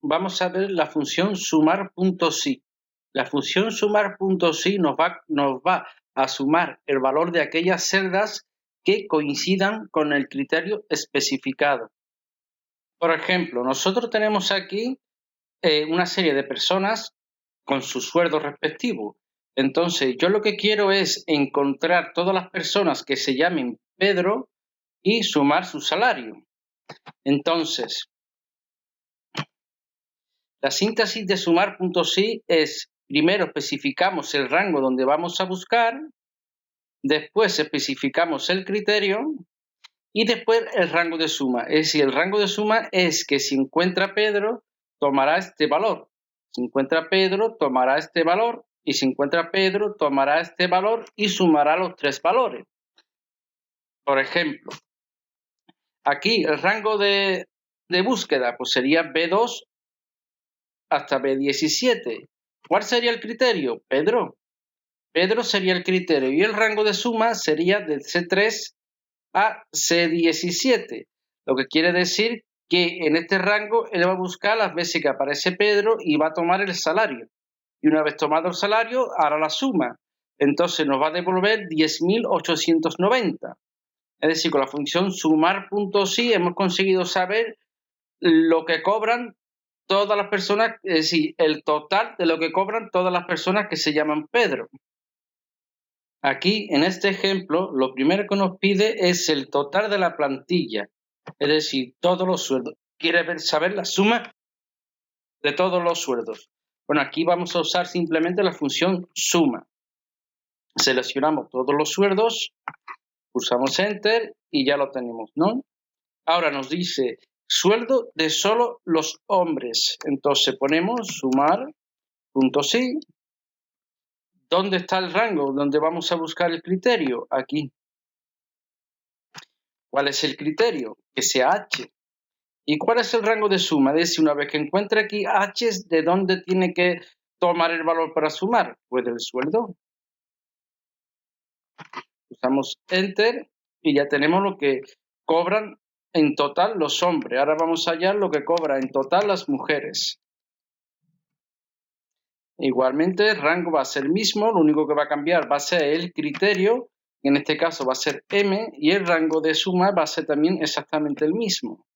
vamos a ver la función sumar.si. La función sumar.si nos va a sumar el valor de aquellas celdas que coincidan con el criterio especificado. Por ejemplo, nosotros tenemos aquí una serie de personas con su sueldo respectivo. Entonces, yo lo que quiero es encontrar todas las personas que se llamen Pedro y sumar su salario. Entonces, la síntesis de sumar.si es, primero especificamos el rango donde vamos a buscar, después especificamos el criterio y después el rango de suma. Es decir, el rango de suma es que si encuentra Pedro, tomará este valor. Si encuentra Pedro, tomará este valor. Y si encuentra Pedro, tomará este valor y sumará los tres valores. Por ejemplo, aquí el rango de búsqueda pues sería B2 hasta B17. ¿Cuál sería el criterio? Pedro. Pedro sería el criterio y el rango de suma sería de C3 a C17. Lo que quiere decir que en este rango él va a buscar las veces que aparece Pedro y va a tomar el salario. Y una vez tomado el salario, hará la suma. Entonces nos va a devolver 10.890. Es decir, con la función sumar.si hemos conseguido saber lo que cobran todas las personas, es decir, el total de lo que cobran todas las personas que se llaman Pedro. Aquí, en este ejemplo, lo primero que nos pide es el total de la plantilla, es decir, todos los sueldos. Quiere saber la suma de todos los sueldos. Bueno, aquí vamos a usar simplemente la función suma. Seleccionamos todos los sueldos, pulsamos Enter y ya lo tenemos, ¿no? Ahora nos dice sueldo de solo los hombres. Entonces ponemos sumar.si. ¿Dónde está el rango? ¿Dónde vamos a buscar el criterio? Aquí. ¿Cuál es el criterio? Que sea H. ¿Y cuál es el rango de suma? Es decir, una vez que encuentre aquí H, ¿de dónde tiene que tomar el valor para sumar? Pues del sueldo. Usamos Enter y ya tenemos lo que cobran en total los hombres. Ahora vamos a hallar lo que cobran en total las mujeres. Igualmente, el rango va a ser el mismo, lo único que va a cambiar va a ser el criterio, en este caso va a ser M, y el rango de suma va a ser también exactamente el mismo.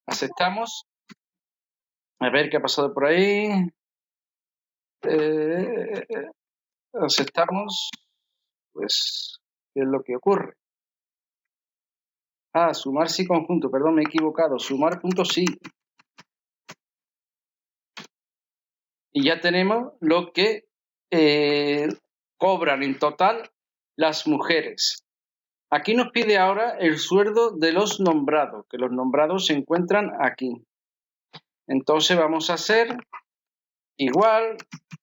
Aceptamos. A ver qué ha pasado por ahí. Aceptamos. Pues, ¿qué es lo que ocurre? Ah, sumar sí conjunto, perdón, me he equivocado. Sumar.si. Y ya tenemos lo que cobran en total las mujeres. Aquí nos pide ahora el sueldo de los nombrados, que los nombrados se encuentran aquí. Entonces vamos a hacer igual,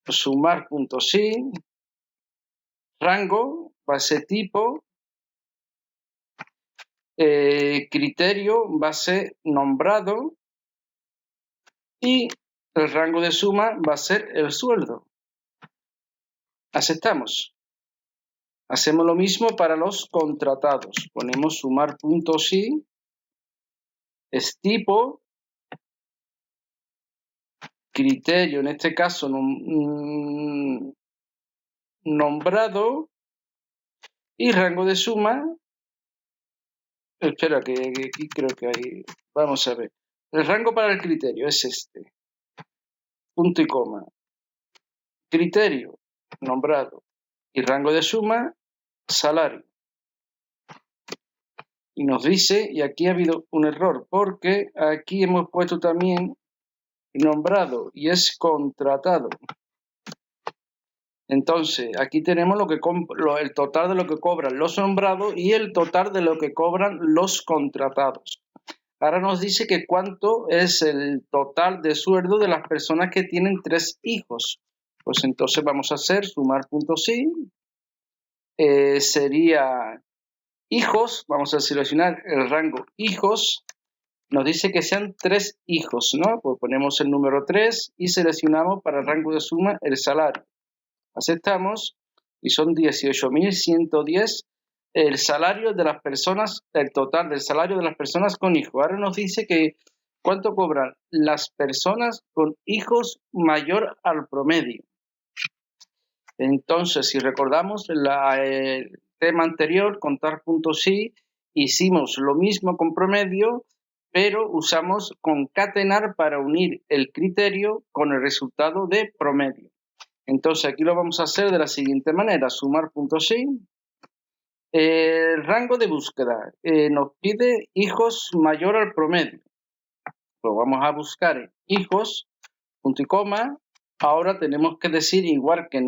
sumar.si, rango, base tipo, criterio, base nombrado y el rango de suma va a ser el sueldo. Aceptamos. Hacemos lo mismo para los contratados. Ponemos sumar.si, es tipo, criterio, en este caso nombrado, y rango de suma. Espera, que aquí creo que hay. Vamos a ver. El rango para el criterio es este. Punto y coma. Criterio, nombrado. Y rango de suma, salario. Y nos dice, y aquí ha habido un error, porque aquí hemos puesto también nombrado y es contratado. Entonces, aquí tenemos el total de lo que cobran los nombrados y el total de lo que cobran los contratados. Ahora nos dice que cuánto es el total de sueldo de las personas que tienen 3 hijos. Pues entonces vamos a hacer sumar.si. Sería hijos, vamos a seleccionar el rango hijos. Nos dice que sean 3 hijos, ¿no? Pues ponemos el número 3 y seleccionamos para el rango de suma el salario. Aceptamos y son 18.110 el salario de las personas, el total del salario de las personas con hijos. Ahora nos dice que ¿Cuánto cobran las personas con hijos mayor al promedio? Entonces, si recordamos el tema anterior, contar puntos sí, hicimos lo mismo con promedio, pero usamos concatenar para unir el criterio con el resultado de promedio. Entonces, aquí lo vamos a hacer de la siguiente manera, sumar puntos sí. El rango de búsqueda nos pide hijos mayor al promedio. Pues vamos a buscar hijos, punto y coma. Ahora tenemos que decir, igual que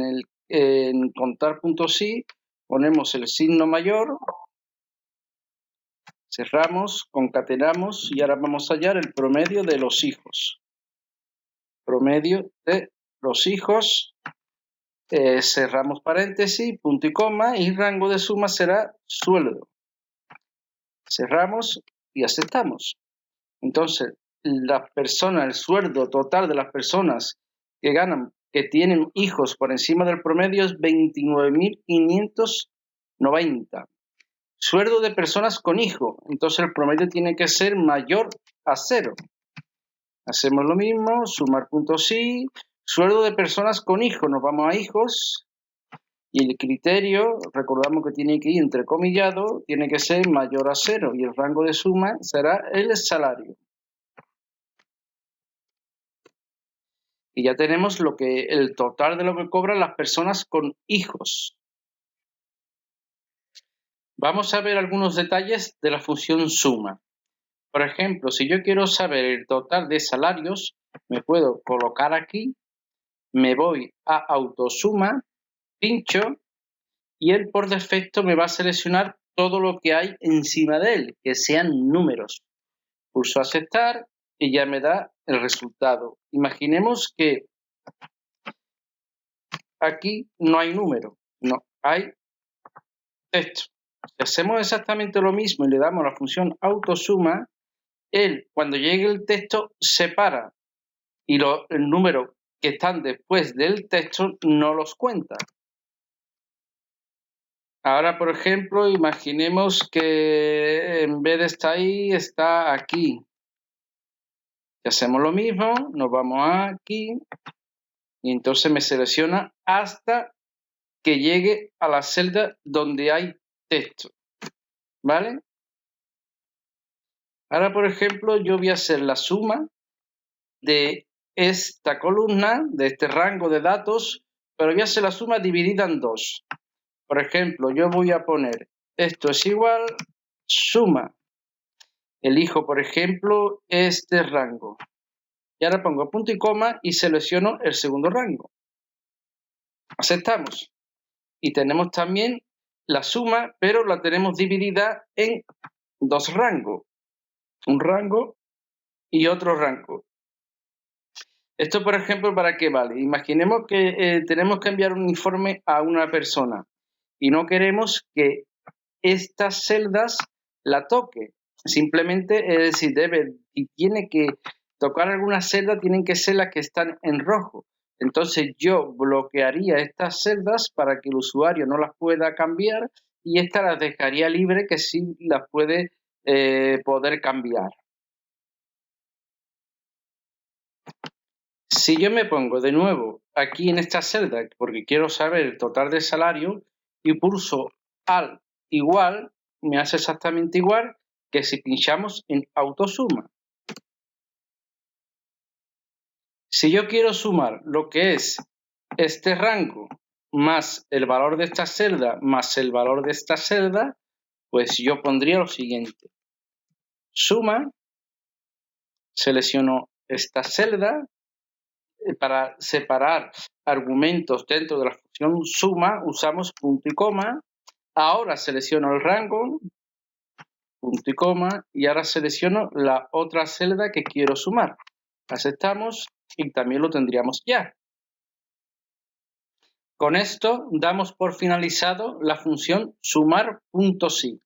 en contar puntos sí, ponemos el signo mayor, cerramos, concatenamos y ahora vamos a hallar el promedio de los hijos. Promedio de los hijos, cerramos paréntesis, punto y coma, y rango de suma será sueldo. Cerramos y aceptamos. Entonces, las personas, el sueldo total de las personas que ganan, que tienen hijos por encima del promedio es 29.590. Sueldo de personas con hijo, entonces el promedio tiene que ser mayor a 0. Hacemos lo mismo, sumar puntos sí, sueldo de personas con hijo, nos vamos a hijos, y el criterio, recordamos que tiene que ir entrecomillado, tiene que ser mayor a 0, y el rango de suma será el salario. Y ya tenemos el total de lo que cobran las personas con hijos. Vamos a ver algunos detalles de la función suma. Por ejemplo, si yo quiero saber el total de salarios, me puedo colocar aquí, me voy a autosuma, pincho y él por defecto me va a seleccionar todo lo que hay encima de él, que sean números. Pulso aceptar y ya me da el resultado. Imaginemos que aquí no hay número, no, hay texto. Si hacemos exactamente lo mismo y le damos la función autosuma, él cuando llegue el texto separa y el número que están después del texto no los cuenta. Ahora, por ejemplo, imaginemos que en vez de estar ahí, está aquí. Y hacemos lo mismo, nos vamos aquí y entonces me selecciona hasta que llegue a la celda donde hay texto. ¿Vale? Ahora, por ejemplo, yo voy a hacer la suma de esta columna, de este rango de datos, pero voy a hacer la suma dividida en 2. Por ejemplo, yo voy a poner esto es igual, suma. Elijo, por ejemplo, este rango. Y ahora pongo punto y coma y selecciono el segundo rango. Aceptamos. Y tenemos también la suma, pero la tenemos dividida en 2 rangos. Un rango y otro rango. Esto, por ejemplo, ¿para qué vale? Imaginemos que tenemos que enviar un informe a una persona y no queremos que estas celdas la toque. Simplemente, es decir, y tiene que tocar alguna celda, tienen que ser las que están en rojo. Entonces yo bloquearía estas celdas para que el usuario no las pueda cambiar y estas las dejaría libre que sí las puede poder cambiar. Si yo me pongo de nuevo aquí en esta celda porque quiero saber el total de salario y pulso al igual, me hace exactamente igual que si pinchamos en autosuma. Si yo quiero sumar lo que es este rango más el valor de esta celda más el valor de esta celda, pues yo pondría lo siguiente. Suma, selecciono esta celda. Para separar argumentos dentro de la función suma, usamos punto y coma. Ahora selecciono el rango, punto y coma, y ahora selecciono la otra celda que quiero sumar. Aceptamos y también lo tendríamos ya. Con esto damos por finalizado la función sumar punto sí.